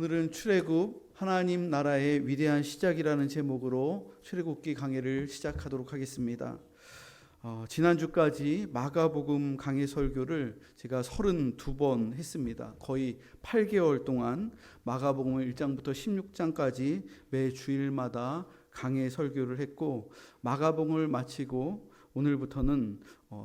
오늘은 출애굽 하나님 나라의 위대한 시작이라는 제목으로 출애굽기 강해를 시작하도록 하겠습니다. 지난주까지 마가복음 강해 설교를 제가 32번 했습니다. 거의 8개월 동안 마가복음 1장부터 16장까지 매 주일마다 강해 설교를 했고, 마가복음을 마치고 오늘부터는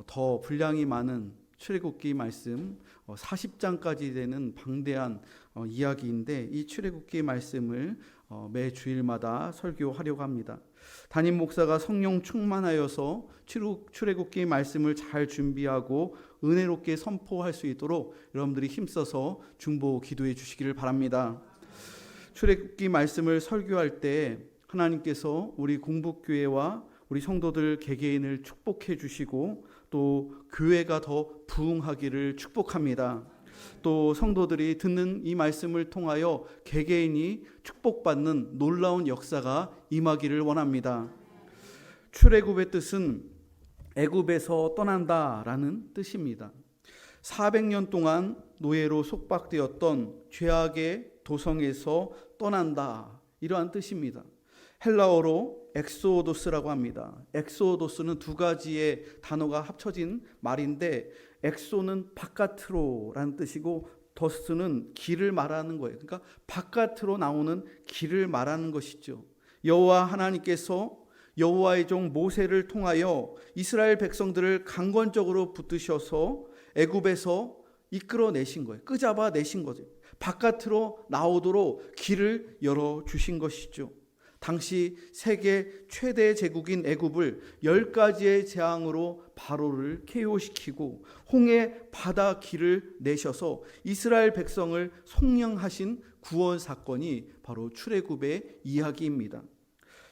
더 분량이 많은 출애굽기 말씀 40장까지 되는 방대한 이야기인데, 이 출애굽기 말씀을 매 주일마다 설교하려고 합니다. 담임 목사가 성령 충만하여서 출애굽기 말씀을 잘 준비하고 은혜롭게 선포할 수 있도록 여러분들이 힘써서 중보 기도해 주시기를 바랍니다. 출애굽기 말씀을 설교할 때 하나님께서 우리 공북교회와 우리 성도들 개개인을 축복해 주시고, 또 교회가 더 부흥하기를 축복합니다. 또 성도들이 듣는 이 말씀을 통하여 개개인이 축복받는 놀라운 역사가 임하기를 원합니다. 출애굽의 뜻은 애굽에서 떠난다라는 뜻입니다. 400년 동안 노예로 속박되었던 죄악의 도성에서 떠난다, 이러한 뜻입니다. 헬라어로 엑소도스라고 합니다. 엑소도스는 두 가지의 단어가 합쳐진 말인데, 엑소는 바깥으로라는 뜻이고 도스는 길을 말하는 거예요. 그러니까 바깥으로 나오는 길을 말하는 것이죠. 여호와 하나님께서 여호와의 종 모세를 통하여 이스라엘 백성들을 강권적으로 붙드셔서 애굽에서 이끌어내신 거예요. 끄잡아 내신 거죠. 바깥으로 나오도록 길을 열어주신 것이죠. 당시 세계 최대 제국인 애굽을 10가지의 재앙으로 바로를 KO시키고 홍해 바다 길을 내셔서 이스라엘 백성을 속량하신 구원 사건이 바로 출애굽의 이야기입니다.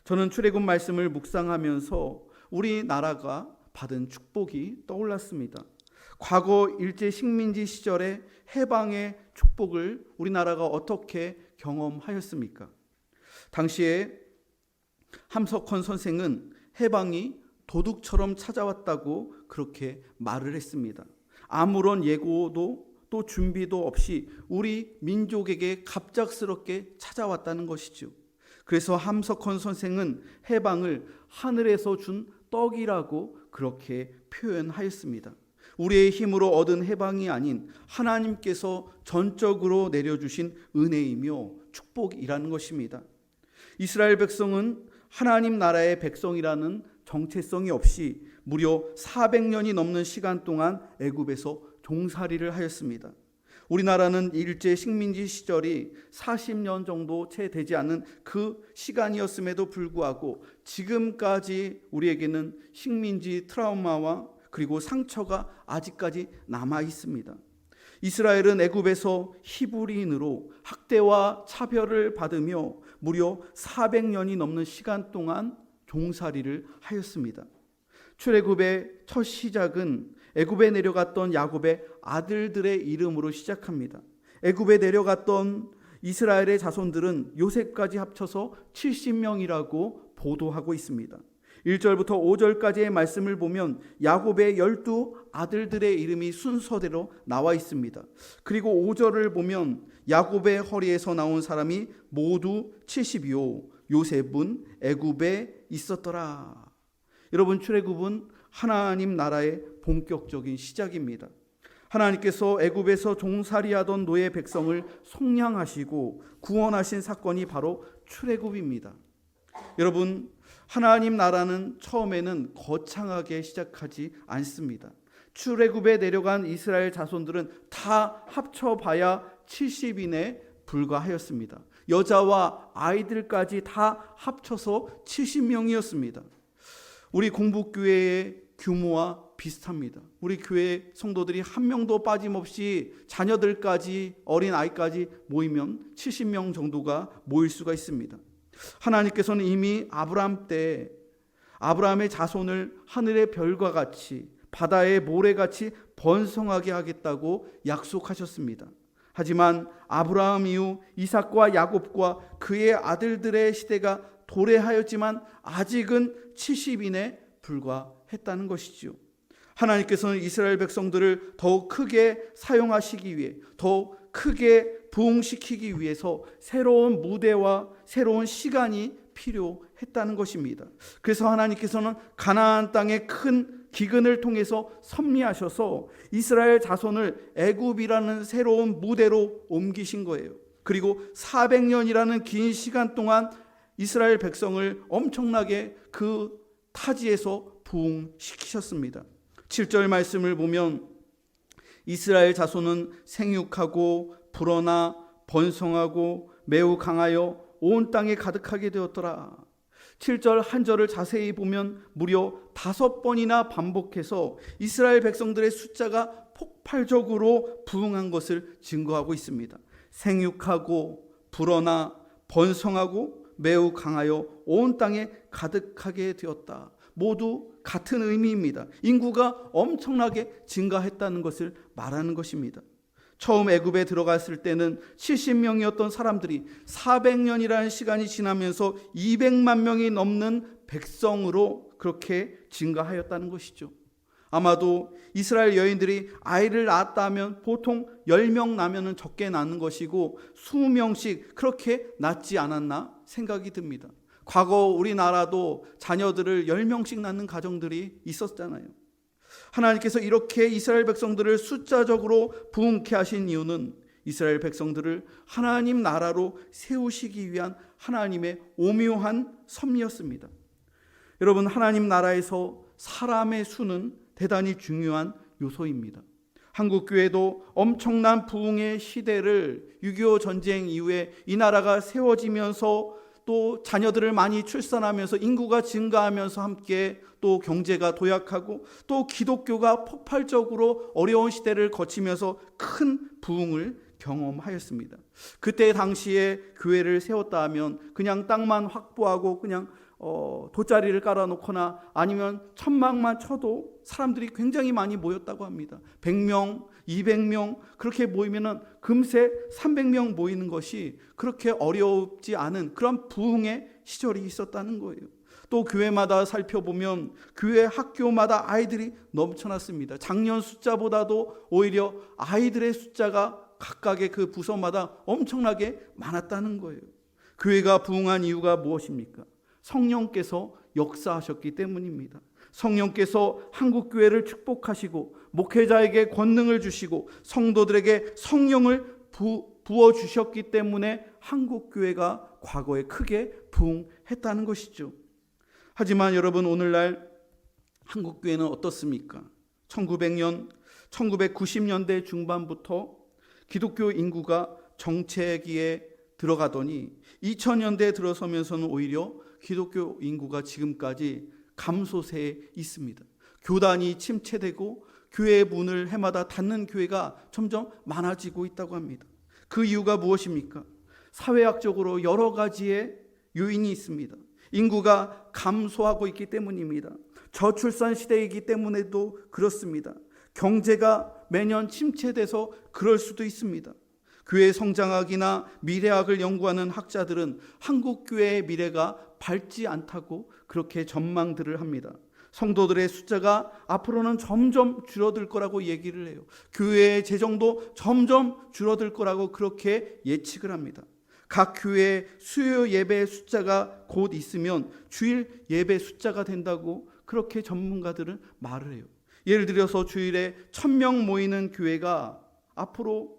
저는 출애굽 말씀을 묵상하면서 우리나라가 받은 축복이 떠올랐습니다. 과거 일제 식민지 시절의 해방의 축복을 우리나라가 어떻게 경험하였습니까? 당시에 함석헌 선생은 해방이 도둑처럼 찾아왔다고 그렇게 말을 했습니다. 아무런 예고도 또 준비도 없이 우리 민족에게 갑작스럽게 찾아왔다는 것이죠. 그래서 함석헌 선생은 해방을 하늘에서 준 떡이라고 그렇게 표현하였습니다. 우리의 힘으로 얻은 해방이 아닌 하나님께서 전적으로 내려주신 은혜이며 축복이라는 것입니다. 이스라엘 백성은 하나님 나라의 백성이라는 정체성이 없이 무려 400년이 넘는 시간 동안 애굽에서 종살이를 하였습니다. 우리나라는 일제 식민지 시절이 40년 정도 채 되지 않는 그 시간이었음에도 불구하고 지금까지 우리에게는 식민지 트라우마와 그리고 상처가 아직까지 남아 있습니다. 이스라엘은 애굽에서 히브리인으로 학대와 차별을 받으며 무려 400년이 넘는 시간 동안 종살이를 하였습니다. 출애굽의 첫 시작은 애굽에 내려갔던 야곱의 아들들의 이름으로 시작합니다. 애굽에 내려갔던 이스라엘의 자손들은 요셉까지 합쳐서 70명이라고 보도하고 있습니다. 1절부터 5절까지의 말씀을 보면 야곱의 12아들들의 이름이 순서대로 나와 있습니다. 그리고 5절을 보면 야곱의 허리에서 나온 사람이 모두 70이요 요셉은 애굽에 있었더라. 여러분, 출애굽은 하나님 나라의 본격적인 시작입니다. 하나님께서 애굽에서 종살이하던 노예 백성을 속량하시고 구원하신 사건이 바로 출애굽입니다. 여러분, 하나님 나라는 처음에는 거창하게 시작하지 않습니다. 출애굽에 내려간 이스라엘 자손들은 다 합쳐봐야 70인에 불과하였습니다. 여자와 아이들까지 다 합쳐서 70명이었습니다. 우리 공북교회의 규모와 비슷합니다. 우리 교회 성도들이 한 명도 빠짐없이 자녀들까지 어린아이까지 모이면 70명 정도가 모일 수가 있습니다. 하나님께서는 이미 아브라함 때 아브라함의 자손을 하늘의 별과 같이 바다의 모래같이 번성하게 하겠다고 약속하셨습니다. 하지만 아브라함 이후 이삭과 야곱과 그의 아들들의 시대가 도래하였지만 아직은 70인에 불과했다는 것이지요. 하나님께서는 이스라엘 백성들을 더욱 크게 사용하시기 위해, 더욱 크게 부흥시키기 위해서 새로운 무대와 새로운 시간이 필요했다는 것입니다. 그래서 하나님께서는 가나안 땅의 큰 기근을 통해서 섭리하셔서 이스라엘 자손을 애굽이라는 새로운 무대로 옮기신 거예요. 그리고 400년이라는 긴 시간 동안 이스라엘 백성을 엄청나게 그 타지에서 부흥시키셨습니다. 7절 말씀을 보면 이스라엘 자손은 생육하고 불어나 번성하고 매우 강하여 온 땅에 가득하게 되었더라. 7절 한 절을 자세히 보면 무려 5번이나 반복해서 이스라엘 백성들의 숫자가 폭발적으로 부흥한 것을 증거하고 있습니다. 생육하고 불어나 번성하고 매우 강하여 온 땅에 가득하게 되었다. 모두 같은 의미입니다. 인구가 엄청나게 증가했다는 것을 말하는 것입니다. 처음 애굽에 들어갔을 때는 70명이었던 사람들이 400년이라는 시간이 지나면서 200만 명이 넘는 백성으로 그렇게 증가하였다는 것이죠. 아마도 이스라엘 여인들이 아이를 낳았다 하면 보통 10명 나면 적게 낳는 것이고 20명씩 그렇게 낳지 않았나 생각이 듭니다. 과거 우리나라도 자녀들을 10명씩 낳는 가정들이 있었잖아요. 하나님께서 이렇게 이스라엘 백성들을 숫자적으로 부흥케 하신 이유는 이스라엘 백성들을 하나님 나라로 세우시기 위한 하나님의 오묘한 섭리였습니다. 여러분, 하나님 나라에서 사람의 수는 대단히 중요한 요소입니다. 한국교회도 엄청난 부흥의 시대를 6.25 전쟁 이후에 이 나라가 세워지면서 또 자녀들을 많이 출산하면서 인구가 증가하면서 함께 또 경제가 도약하고 또 기독교가 폭발적으로 어려운 시대를 거치면서 큰 부흥을 경험하였습니다. 그때 당시에 교회를 세웠다 하면 그냥 땅만 확보하고 그냥 돗자리를 깔아놓거나 아니면 천막만 쳐도 사람들이 굉장히 많이 모였다고 합니다. 100명, 200명 그렇게 모이면 금세 300명 모이는 것이 그렇게 어렵지 않은 그런 부흥의 시절이 있었다는 거예요. 또 교회마다 살펴보면 교회 학교마다 아이들이 넘쳐났습니다. 작년 숫자보다도 오히려 아이들의 숫자가 각각의 그 부서마다 엄청나게 많았다는 거예요. 교회가 부흥한 이유가 무엇입니까? 성령께서 역사하셨기 때문입니다. 성령께서 한국교회를 축복하시고 목회자에게 권능을 주시고 성도들에게 성령을 부어주셨기 때문에 한국교회가 과거에 크게 부흥했다는 것이죠. 하지만 여러분, 오늘날 한국교회는 어떻습니까? 1990년대 중반부터 기독교 인구가 정체기에 들어가더니 2000년대에 들어서면서는 오히려 기독교 인구가 지금까지 감소세에 있습니다. 교단이 침체되고 교회의 문을 해마다 닫는 교회가 점점 많아지고 있다고 합니다. 그 이유가 무엇입니까? 사회학적으로 여러 가지의 요인이 있습니다. 인구가 감소하고 있기 때문입니다. 저출산 시대이기 때문에도 그렇습니다. 경제가 매년 침체돼서 그럴 수도 있습니다. 교회 성장학이나 미래학을 연구하는 학자들은 한국교회의 미래가 밝지 않다고 그렇게 전망들을 합니다. 성도들의 숫자가 앞으로는 점점 줄어들 거라고 얘기를 해요. 교회의 재정도 점점 줄어들 거라고 그렇게 예측을 합니다. 각 교회의 수요 예배 숫자가 곧 있으면 주일 예배 숫자가 된다고 그렇게 전문가들은 말을 해요. 예를 들어서 주일에 1000명 모이는 교회가 앞으로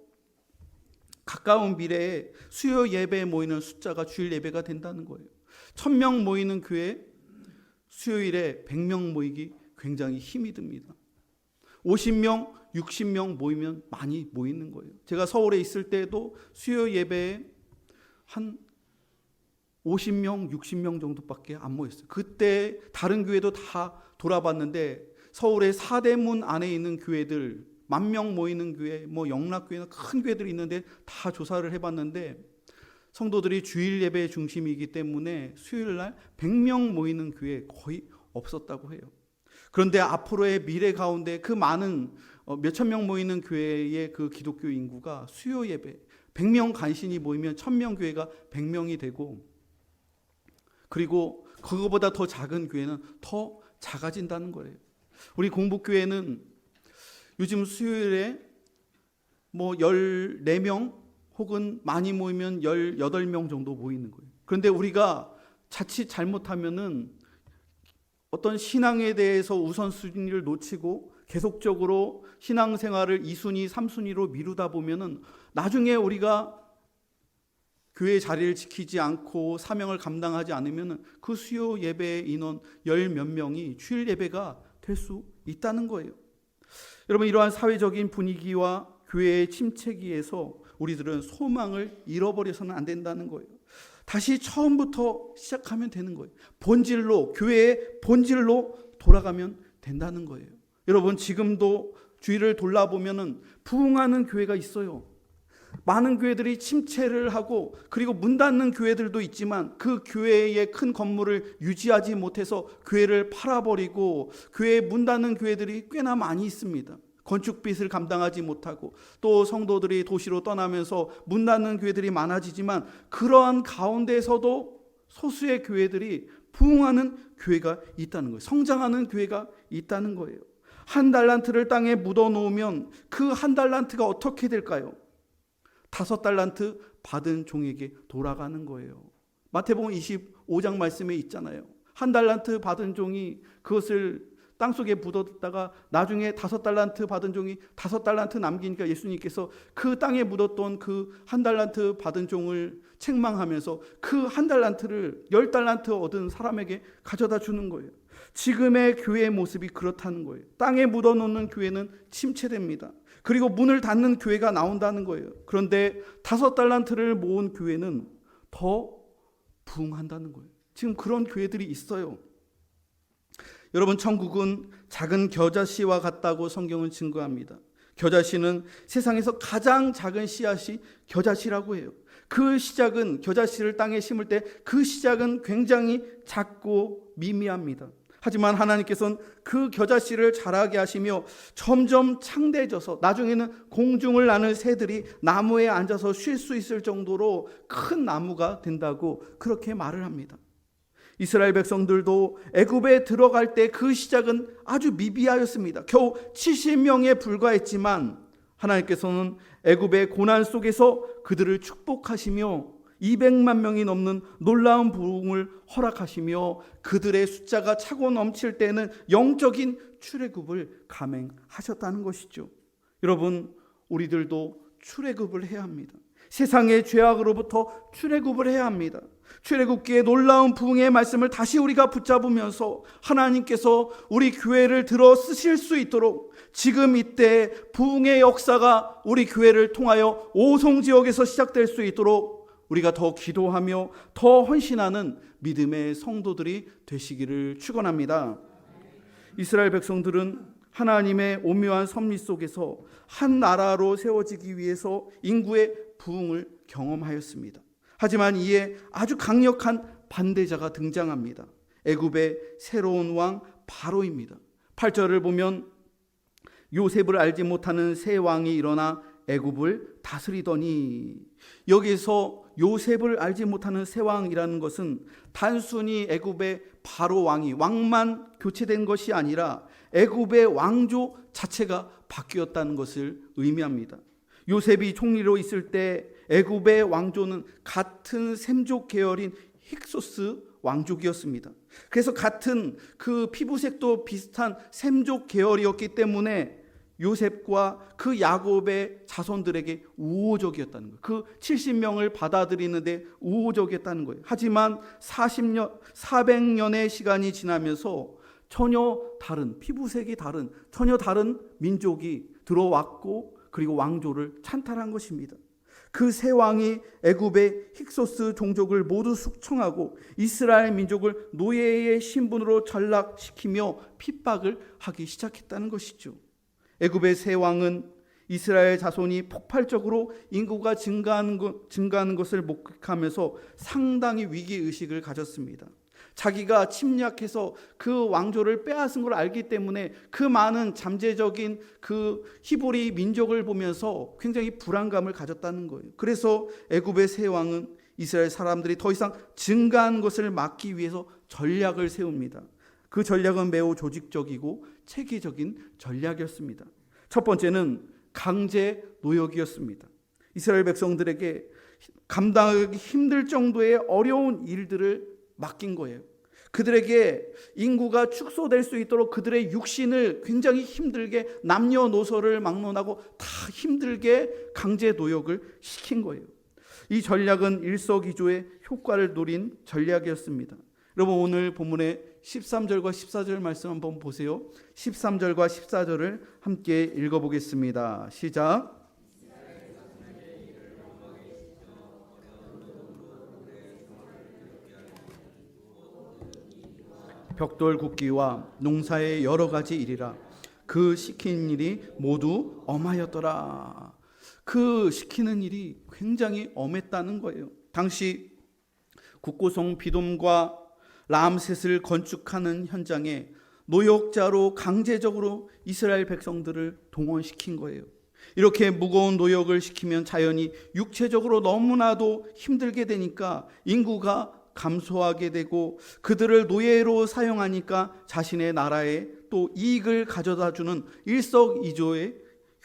가까운 미래에 수요 예배에 모이는 숫자가 주일 예배가 된다는 거예요. 1000명 모이는 교회 수요일에 100명 모이기 굉장히 힘이 듭니다. 50명, 60명 모이면 많이 모이는 거예요. 제가 서울에 있을 때도 수요 예배에 한 50명, 60명 정도밖에 안 모였어요. 그때 다른 교회도 다 돌아봤는데 서울의 사대문 안에 있는 교회들 10,000명 모이는 교회, 영락교회나 큰 교회들이 있는데 다 조사를 해봤는데 성도들이 주일 예배의 중심이기 때문에 수요일날 100명 모이는 교회 거의 없었다고 해요. 그런데 앞으로의 미래 가운데 그 많은 몇천 명 모이는 교회의 그 기독교 인구가 수요 예배 100명 간신히 모이면 1000명 교회가 100명이 되고, 그리고 그거보다 더 작은 교회는 더 작아진다는 거예요. 우리 공복교회는 요즘 수요일에 14명 혹은 많이 모이면 18명 정도 모이는 거예요. 그런데 우리가 자칫 잘못하면은 어떤 신앙에 대해서 우선순위를 놓치고 계속적으로 신앙생활을 2순위, 3순위로 미루다 보면은 나중에 우리가 교회 자리를 지키지 않고 사명을 감당하지 않으면 그 수요 예배 인원 10몇 명이 주일 예배가 될 수 있다는 거예요. 여러분, 이러한 사회적인 분위기와 교회의 침체기에서 우리들은 소망을 잃어버려서는 안 된다는 거예요. 다시 처음부터 시작하면 되는 거예요. 본질로, 교회의 본질로 돌아가면 된다는 거예요. 여러분, 지금도 주위를 돌아보면은 부흥하는 교회가 있어요. 많은 교회들이 침체를 하고 그리고 문 닫는 교회들도 있지만 그 교회의 큰 건물을 유지하지 못해서 교회를 팔아버리고 교회 문 닫는 교회들이 꽤나 많이 있습니다. 건축빚을 감당하지 못하고 또 성도들이 도시로 떠나면서 문 닫는 교회들이 많아지지만 그러한 가운데서도 소수의 교회들이 부흥하는 교회가 있다는 거예요. 성장하는 교회가 있다는 거예요. 1달란트를 땅에 묻어놓으면 그 1달란트가 어떻게 될까요? 5달란트 받은 종에게 돌아가는 거예요. 마태복음 25장 말씀에 있잖아요. 1달란트 받은 종이 그것을 땅속에 묻었다가 나중에 5달란트 받은 종이 5달란트 남기니까 예수님께서 그 땅에 묻었던 그 1달란트 받은 종을 책망하면서 그 1달란트를 10달란트 얻은 사람에게 가져다 주는 거예요. 지금의 교회의 모습이 그렇다는 거예요. 땅에 묻어놓는 교회는 침체됩니다. 그리고 문을 닫는 교회가 나온다는 거예요. 그런데 5달란트를 모은 교회는 더 부흥한다는 거예요. 지금 그런 교회들이 있어요. 여러분, 천국은 작은 겨자씨와 같다고 성경은 증거합니다. 겨자씨는 세상에서 가장 작은 씨앗이 겨자씨라고 해요. 그 시작은, 겨자씨를 땅에 심을 때 그 시작은 굉장히 작고 미미합니다. 하지만 하나님께서는 그 겨자씨를 자라게 하시며 점점 창대해져서 나중에는 공중을 나는 새들이 나무에 앉아서 쉴 수 있을 정도로 큰 나무가 된다고 그렇게 말을 합니다. 이스라엘 백성들도 애굽에 들어갈 때 그 시작은 아주 미비하였습니다. 겨우 70명에 불과했지만 하나님께서는 애굽의 고난 속에서 그들을 축복하시며 200만 명이 넘는 놀라운 부흥을 허락하시며 그들의 숫자가 차고 넘칠 때는 영적인 출애굽을 감행하셨다는 것이죠. 여러분, 우리들도 출애굽을 해야 합니다. 세상의 죄악으로부터 출애굽을 해야 합니다. 출애굽기의 놀라운 부흥의 말씀을 다시 우리가 붙잡으면서 하나님께서 우리 교회를 들어 쓰실 수 있도록 지금 이때 부흥의 역사가 우리 교회를 통하여 오송지역에서 시작될 수 있도록 우리가 더 기도하며 더 헌신하는 믿음의 성도들이 되시기를 축원합니다. 이스라엘 백성들은 하나님의 오묘한 섭리 속에서 한 나라로 세워지기 위해서 인구의 부흥을 경험하였습니다. 하지만 이에 아주 강력한 반대자가 등장합니다. 애굽의 새로운 왕 바로입니다. 8절을 보면 요셉을 알지 못하는 새 왕이 일어나 애굽을 다스리더니, 여기서 요셉을 알지 못하는 새 왕이라는 것은 단순히 애굽의 바로 왕만 교체된 것이 아니라 애굽의 왕조 자체가 바뀌었다는 것을 의미합니다. 요셉이 총리로 있을 때 애굽의 왕조는 같은 셈족 계열인 힉소스 왕족이었습니다. 그래서 같은 그 피부색도 비슷한 셈족 계열이었기 때문에 요셉과 그 야곱의 자손들에게 우호적이었다는 거예요. 그 70명을 받아들이는데 우호적이었다는 거예요. 하지만 400년의 시간이 지나면서 전혀 다른, 피부색이 다른, 전혀 다른 민족이 들어왔고 그리고 왕조를 찬탈한 것입니다. 그 새 왕이 애굽의 힉소스 종족을 모두 숙청하고 이스라엘 민족을 노예의 신분으로 전락시키며 핍박을 하기 시작했다는 것이죠. 애굽의 새 왕은 이스라엘 자손이 폭발적으로 인구가 증가하는 것을 목격하면서 상당히 위기의식을 가졌습니다. 자기가 침략해서 그 왕조를 빼앗은 걸 알기 때문에 그 많은 잠재적인 그 히브리 민족을 보면서 굉장히 불안감을 가졌다는 거예요. 그래서 애굽의 새 왕은 이스라엘 사람들이 더 이상 증가한 것을 막기 위해서 전략을 세웁니다. 그 전략은 매우 조직적이고 체계적인 전략이었습니다. 첫 번째는 강제 노역이었습니다. 이스라엘 백성들에게 감당하기 힘들 정도의 어려운 일들을 맡긴 거예요. 그들에게 인구가 축소될 수 있도록 그들의 육신을 굉장히 힘들게 남녀노소를 막론하고 다 힘들게 강제 노역을 시킨 거예요. 이 전략은 일석이조의 효과를 노린 전략이었습니다. 여러분, 오늘 본문의 13절과 14절 말씀 한번 보세요. 13절과 14절을 함께 읽어보겠습니다. 시작. 벽돌 굽기와 농사의 여러 가지 일이라 그 시킨 일이 모두 엄하였더라. 그 시키는 일이 굉장히 엄했다는 거예요. 당시 국고성 비돔과 람셋을 건축하는 현장에 노역자로 강제적으로 이스라엘 백성들을 동원시킨 거예요. 이렇게 무거운 노역을 시키면 자연히 육체적으로 너무나도 힘들게 되니까 인구가 감소하게 되고 그들을 노예로 사용하니까 자신의 나라에 또 이익을 가져다주는 일석이조의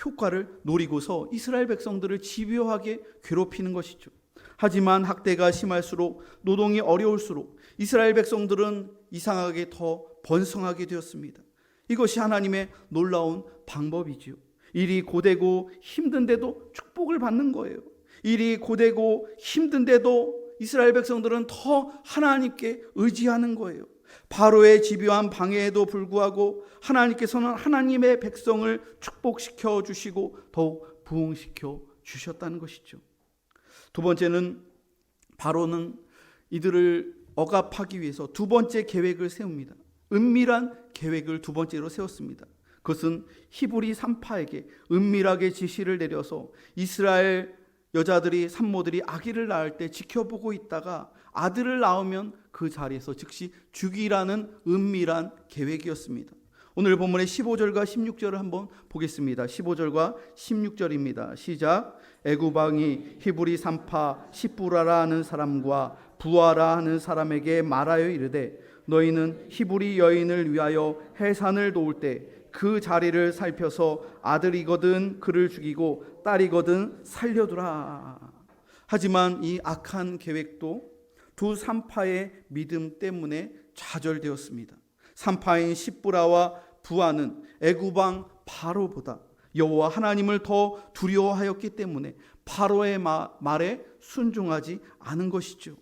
효과를 노리고서 이스라엘 백성들을 집요하게 괴롭히는 것이죠. 하지만 학대가 심할수록 노동이 어려울수록 이스라엘 백성들은 이상하게 더 번성하게 되었습니다. 이것이 하나님의 놀라운 방법이지요. 일이 고되고 힘든데도 축복을 받는 거예요. 일이 고되고 힘든데도 이스라엘 백성들은 더 하나님께 의지하는 거예요. 바로의 집요한 방해에도 불구하고 하나님께서는 하나님의 백성을 축복시켜 주시고 더욱 부흥시켜 주셨다는 것이죠. 두 번째는 바로는 이들을 억압하기 위해서 두 번째 계획을 세웁니다. 은밀한 계획을 두 번째로 세웠습니다. 그것은 히브리 산파에게 은밀하게 지시를 내려서 이스라엘 여자들이 산모들이 아기를 낳을 때 지켜보고 있다가 아들을 낳으면 그 자리에서 즉시 죽이라는 은밀한 계획이었습니다. 오늘 본문의 15절과 16절을 한번 보겠습니다. 15절과 16절입니다. 시작. 애굽 왕이 히브리 산파 시뿌라라 하는 사람과 부아라 하는 사람에게 말하여 이르되 너희는 히브리 여인을 위하여 해산을 도울 때 그 자리를 살펴서 아들이거든 그를 죽이고 딸이거든 살려두라. 하지만 이 악한 계획도 두 산파의 믿음 때문에 좌절되었습니다. 산파인 시뿌라와 부아는 애굽 왕 바로보다 여호와 하나님을 더 두려워하였기 때문에 바로의 말에 순종하지 않은 것이죠.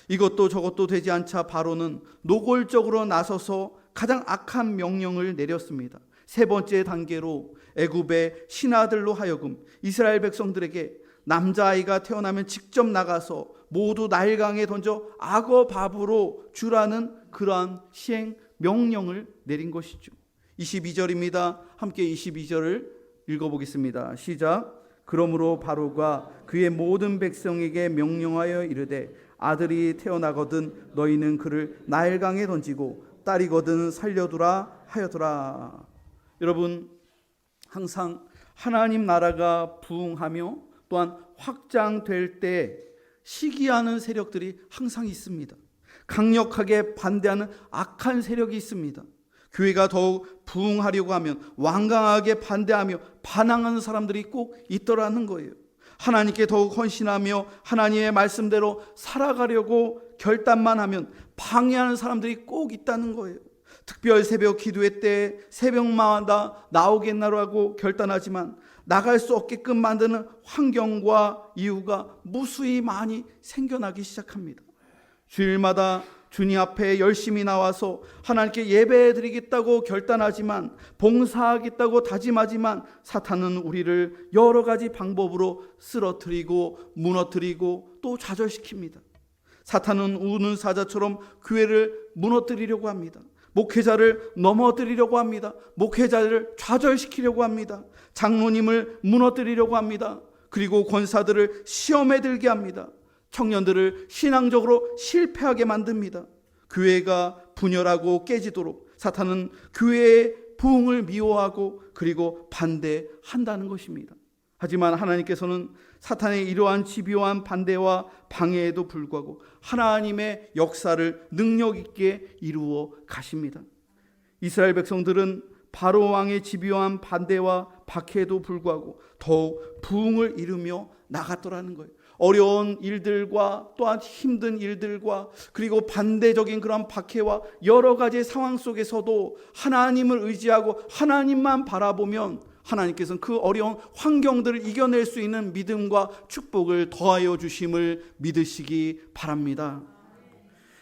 이것도 저것도 되지 않자 바로는 노골적으로 나서서 가장 악한 명령을 내렸습니다. 세 번째 단계로 애굽의 신하들로 하여금 이스라엘 백성들에게 남자아이가 태어나면 직접 나가서 모두 나일강에 던져 악어 밥으로 주라는 그러한 시행 명령을 내린 것이죠. 22절입니다. 함께 22절을 읽어보겠습니다. 시작. 그러므로 바로가 그의 모든 백성에게 명령하여 이르되 아들이 태어나거든 너희는 그를 나일강에 던지고 딸이거든 살려두라 하여더라. 여러분, 항상 하나님 나라가 부흥하며 또한 확장될 때 시기하는 세력들이 항상 있습니다. 강력하게 반대하는 악한 세력이 있습니다. 교회가 더욱 부흥하려고 하면 완강하게 반대하며 반항하는 사람들이 꼭 있더라는 거예요. 하나님께 더욱 헌신하며 하나님의 말씀대로 살아가려고 결단만 하면 방해하는 사람들이 꼭 있다는 거예요. 특별 새벽 기도회 때 새벽마다 나오겠나라고 결단하지만 나갈 수 없게끔 만드는 환경과 이유가 무수히 많이 생겨나기 시작합니다. 주일마다 주님 앞에 열심히 나와서 하나님께 예배드리겠다고 결단하지만 봉사하겠다고 다짐하지만 사탄은 우리를 여러 가지 방법으로 쓰러뜨리고 무너뜨리고 또 좌절시킵니다. 사탄은 우는 사자처럼 교회를 무너뜨리려고 합니다. 목회자를 넘어뜨리려고 합니다. 목회자를 좌절시키려고 합니다. 장로님을 무너뜨리려고 합니다. 그리고 권사들을 시험에 들게 합니다. 청년들을 신앙적으로 실패하게 만듭니다. 교회가 분열하고 깨지도록 사탄은 교회의 부흥을 미워하고 그리고 반대한다는 것입니다. 하지만 하나님께서는 사탄의 이러한 집요한 반대와 방해에도 불구하고 하나님의 역사를 능력 있게 이루어 가십니다. 이스라엘 백성들은 바로 왕의 집요한 반대와 박해에도 불구하고 더욱 부흥을 이루며 나갔더라는 거예요. 어려운 일들과 또한 힘든 일들과 그리고 반대적인 그런 박해와 여러 가지 상황 속에서도 하나님을 의지하고 하나님만 바라보면 하나님께서는 그 어려운 환경들을 이겨낼 수 있는 믿음과 축복을 더하여 주심을 믿으시기 바랍니다.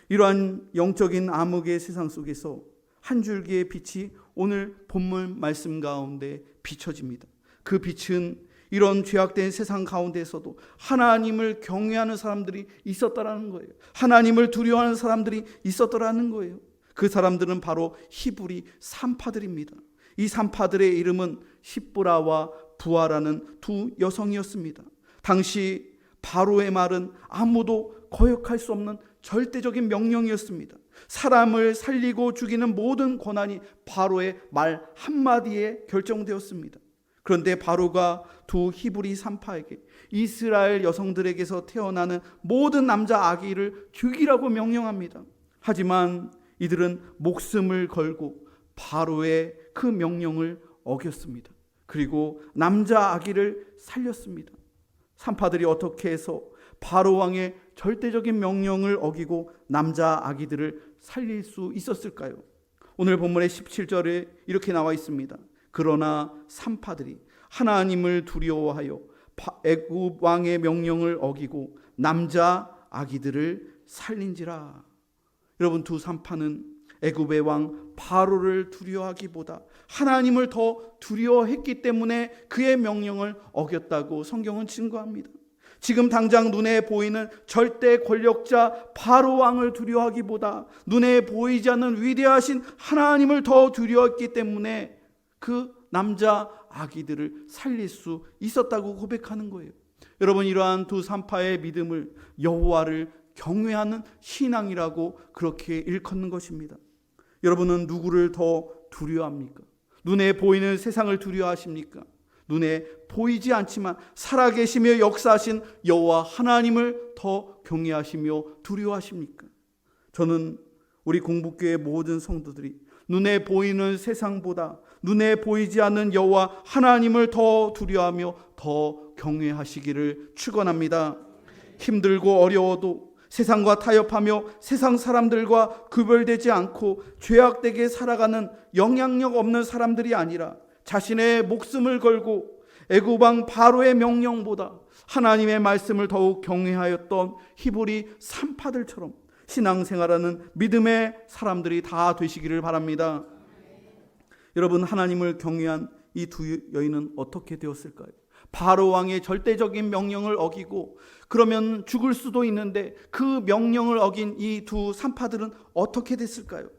이러한 영적인 암흑의 세상 속에서 한 줄기의 빛이 오늘 본문 말씀 가운데 비춰집니다. 그 빛은 이런 죄악된 세상 가운데서도 하나님을 경외하는 사람들이 있었다라는 거예요. 하나님을 두려워하는 사람들이 있었더라는 거예요. 그 사람들은 바로 히브리 산파들입니다. 이 산파들의 이름은 십보라와 부하라는 두 여성이었습니다. 당시 바로의 말은 아무도 거역할 수 없는 절대적인 명령이었습니다. 사람을 살리고 죽이는 모든 권한이 바로의 말 한마디에 결정되었습니다. 그런데 바로가 두 히브리 산파에게 이스라엘 여성들에게서 태어나는 모든 남자 아기를 죽이라고 명령합니다. 하지만 이들은 목숨을 걸고 바로의 그 명령을 어겼습니다. 그리고 남자 아기를 살렸습니다. 산파들이 어떻게 해서 바로 왕의 절대적인 명령을 어기고 남자 아기들을 살릴 수 있었을까요? 오늘 본문의 17절에 이렇게 나와 있습니다. 그러나 산파들이 하나님을 두려워하여 애굽 왕의 명령을 어기고 남자 아기들을 살린지라. 여러분, 두 산파는 애굽의 왕 바로를 두려워하기보다 하나님을 더 두려워했기 때문에 그의 명령을 어겼다고 성경은 증거합니다. 지금 당장 눈에 보이는 절대 권력자 바로 왕을 두려워하기보다 눈에 보이지 않는 위대하신 하나님을 더 두려워했기 때문에 그 남자 아기들을 살릴 수 있었다고 고백하는 거예요. 여러분, 이러한 두 산파의 믿음을 여호와를 경외하는 신앙이라고 그렇게 일컫는 것입니다. 여러분은 누구를 더 두려워합니까? 눈에 보이는 세상을 두려워하십니까? 눈에 보이지 않지만 살아계시며 역사하신 여호와 하나님을 더 경외하시며 두려워하십니까? 저는 우리 공복교회 모든 성도들이 눈에 보이는 세상보다 눈에 보이지 않는 여호와 하나님을 더 두려워하며 더 경외하시기를 축원합니다. 힘들고 어려워도 세상과 타협하며 세상 사람들과 구별되지 않고 죄악되게 살아가는 영향력 없는 사람들이 아니라 자신의 목숨을 걸고 애굽 왕 바로의 명령보다 하나님의 말씀을 더욱 경외하였던 히브리 산파들처럼 신앙생활하는 믿음의 사람들이 다 되시기를 바랍니다. 여러분, 하나님을 경외한 이 두 여인은 어떻게 되었을까요? 바로 왕의 절대적인 명령을 어기고 그러면 죽을 수도 있는데 그 명령을 어긴 이 두 산파들은 어떻게 됐을까요?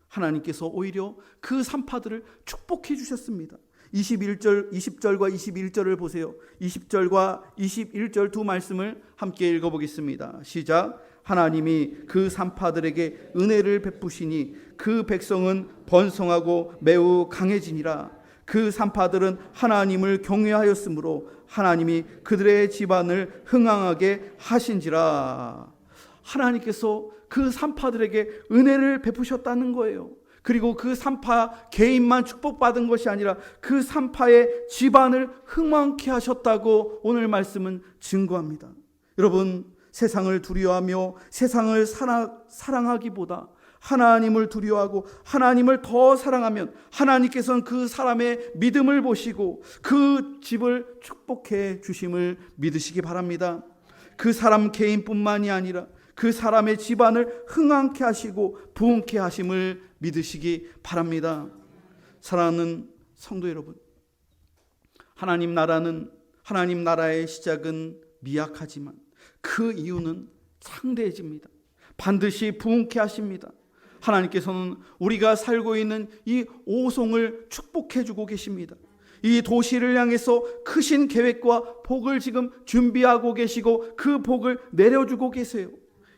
하나님께서 오히려 그 산파들을 축복해 주셨습니다. 20절과 21절을 보세요. 20절과 21절 두 말씀을 함께 읽어보겠습니다. 시작. 하나님이 그 산파들에게 은혜를 베푸시니 그 백성은 번성하고 매우 강해지니라. 그 산파들은 하나님을 경외하였으므로 하나님이 그들의 집안을 흥왕하게 하신지라. 하나님께서 그 산파들에게 은혜를 베푸셨다는 거예요. 그리고 그 산파 개인만 축복받은 것이 아니라 그 산파의 집안을 흥왕케 하셨다고 오늘 말씀은 증거합니다. 여러분, 세상을 두려워하며 세상을 사랑하기보다 하나님을 두려워하고 하나님을 더 사랑하면 하나님께서는 그 사람의 믿음을 보시고 그 집을 축복해 주심을 믿으시기 바랍니다. 그 사람 개인뿐만이 아니라 그 사람의 집안을 흥왕케 하시고 부흥케 하심을 믿으시기 바랍니다. 사랑하는 성도 여러분, 하나님 나라의 시작은 미약하지만 그 이유는 창대해집니다. 반드시 부흥케 하십니다. 하나님께서는 우리가 살고 있는 이 오송을 축복해 주고 계십니다. 이 도시를 향해서 크신 계획과 복을 지금 준비하고 계시고 그 복을 내려주고 계세요.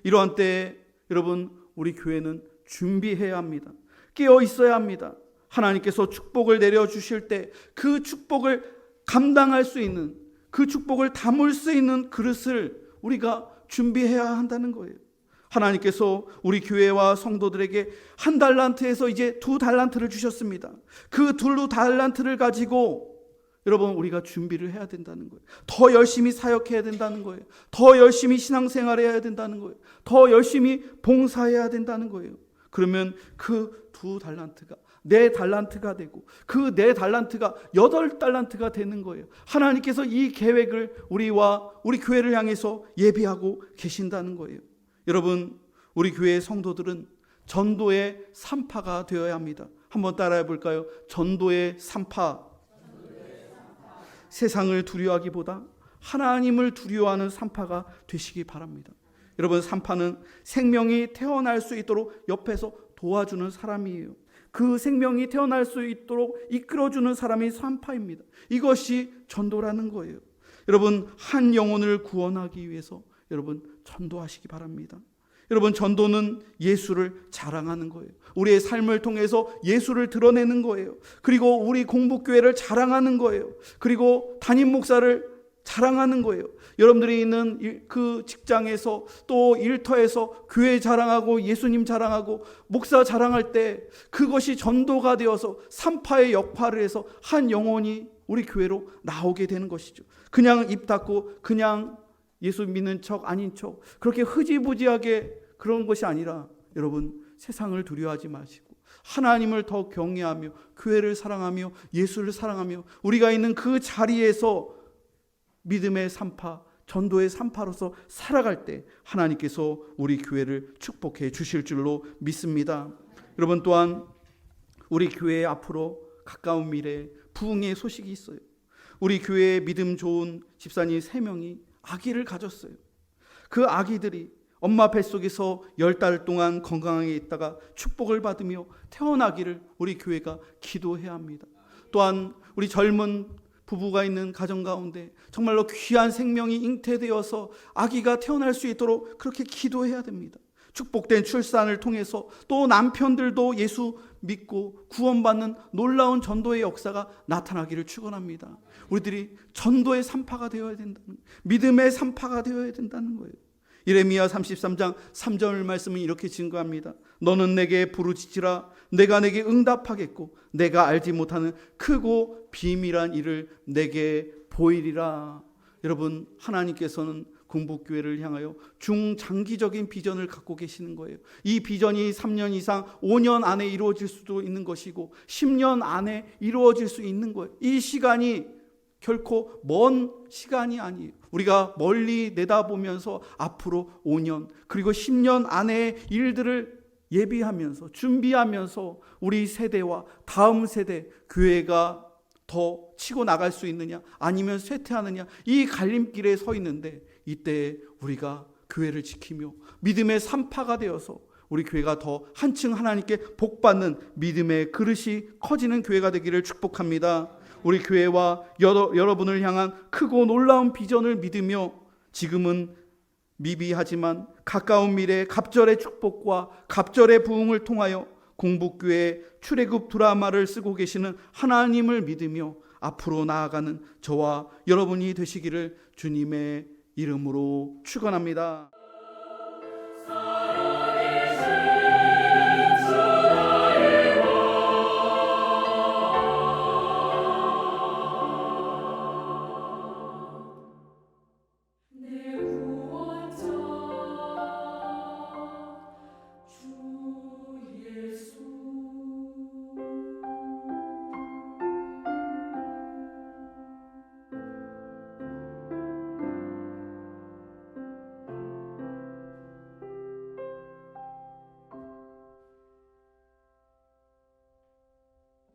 이러한 때에 여러분, 우리 교회는 준비해야 합니다. 깨어 있어야 합니다. 하나님께서 축복을 내려주실 때 그 축복을 감당할 수 있는, 그 축복을 담을 수 있는 그릇을 우리가 준비해야 한다는 거예요. 하나님께서 우리 교회와 성도들에게 1달란트에서 이제 2달란트를 주셨습니다. 그 2달란트를 가지고 여러분, 우리가 준비를 해야 된다는 거예요. 더 열심히 사역해야 된다는 거예요. 더 열심히 신앙생활해야 된다는 거예요. 더 열심히 봉사해야 된다는 거예요. 그러면 그 2달란트가 4달란트가 되고 그 4달란트가 8달란트가 되는 거예요. 하나님께서 이 계획을 우리와 우리 교회를 향해서 예비하고 계신다는 거예요. 여러분, 우리 교회의 성도들은 전도의 산파가 되어야 합니다. 한번 따라해 볼까요? 전도의 산파. 세상을 두려워하기보다 하나님을 두려워하는 산파가 되시기 바랍니다. 여러분, 산파는 생명이 태어날 수 있도록 옆에서 도와주는 사람이에요. 그 생명이 태어날 수 있도록 이끌어주는 사람이 산파입니다. 이것이 전도라는 거예요. 여러분, 한 영혼을 구원하기 위해서 여러분 전도하시기 바랍니다. 여러분, 전도는 예수를 자랑하는 거예요. 우리의 삶을 통해서 예수를 드러내는 거예요. 그리고 우리 공복교회를 자랑하는 거예요. 그리고 담임 목사를 자랑하는 거예요. 여러분들이 있는 그 직장에서 또 일터에서 교회 자랑하고 예수님 자랑하고 목사 자랑할 때 그것이 전도가 되어서 산파의 역할을 해서 한 영혼이 우리 교회로 나오게 되는 것이죠. 그냥 입 닫고 그냥 예수 믿는 척 아닌 척 그렇게 흐지부지하게 그런 것이 아니라 여러분, 세상을 두려워하지 마시고 하나님을 더 경외하며 교회를 사랑하며 예수를 사랑하며 우리가 있는 그 자리에서 믿음의 산파, 전도의 산파로서 살아갈 때 하나님께서 우리 교회를 축복해 주실 줄로 믿습니다. 여러분, 또한 우리 교회 앞으로 가까운 미래에 부흥의 소식이 있어요. 우리 교회에 믿음 좋은 집사님 3명이 아기를 가졌어요. 그 아기들이 엄마 뱃속에서 10달 동안 건강하게 있다가 축복을 받으며 태어나기를 우리 교회가 기도해야 합니다. 또한 우리 젊은 부부가 있는 가정 가운데 정말로 귀한 생명이 잉태되어서 아기가 태어날 수 있도록 그렇게 기도해야 됩니다. 축복된 출산을 통해서 또 남편들도 예수 믿고 구원받는 놀라운 전도의 역사가 나타나기를 축원합니다. 우리들이 전도의 산파가 되어야 된다는 거예요. 믿음의 산파가 되어야 된다는 거예요. 예레미야 33장 3절 말씀은 이렇게 증거합니다. 너는 내게 부르짖으라 내가 내게 응답하겠고 내가 알지 못하는 크고 비밀한 일을 내게 보이리라. 여러분, 하나님께서는 공복교회를 향하여 중장기적인 비전을 갖고 계시는 거예요. 이 비전이 3년 이상 5년 안에 이루어질 수도 있는 것이고 10년 안에 이루어질 수 있는 거예요. 이 시간이 결코 먼 시간이 아니에요. 우리가 멀리 내다보면서 앞으로 5년 그리고 10년 안에 일들을 예비하면서 준비하면서 우리 세대와 다음 세대 교회가 더 치고 나갈 수 있느냐 아니면 쇠퇴하느냐 이 갈림길에 서 있는데 이때 우리가 교회를 지키며 믿음의 산파가 되어서 우리 교회가 더 한층 하나님께 복받는 믿음의 그릇이 커지는 교회가 되기를 축복합니다. 우리 교회와 여러분을 향한 크고 놀라운 비전을 믿으며 지금은 미비하지만 가까운 미래에 갑절의 축복과 갑절의 부흥을 통하여 공복교회 출애굽 드라마를 쓰고 계시는 하나님을 믿으며 앞으로 나아가는 저와 여러분이 되시기를 주님의 이름으로 축원합니다.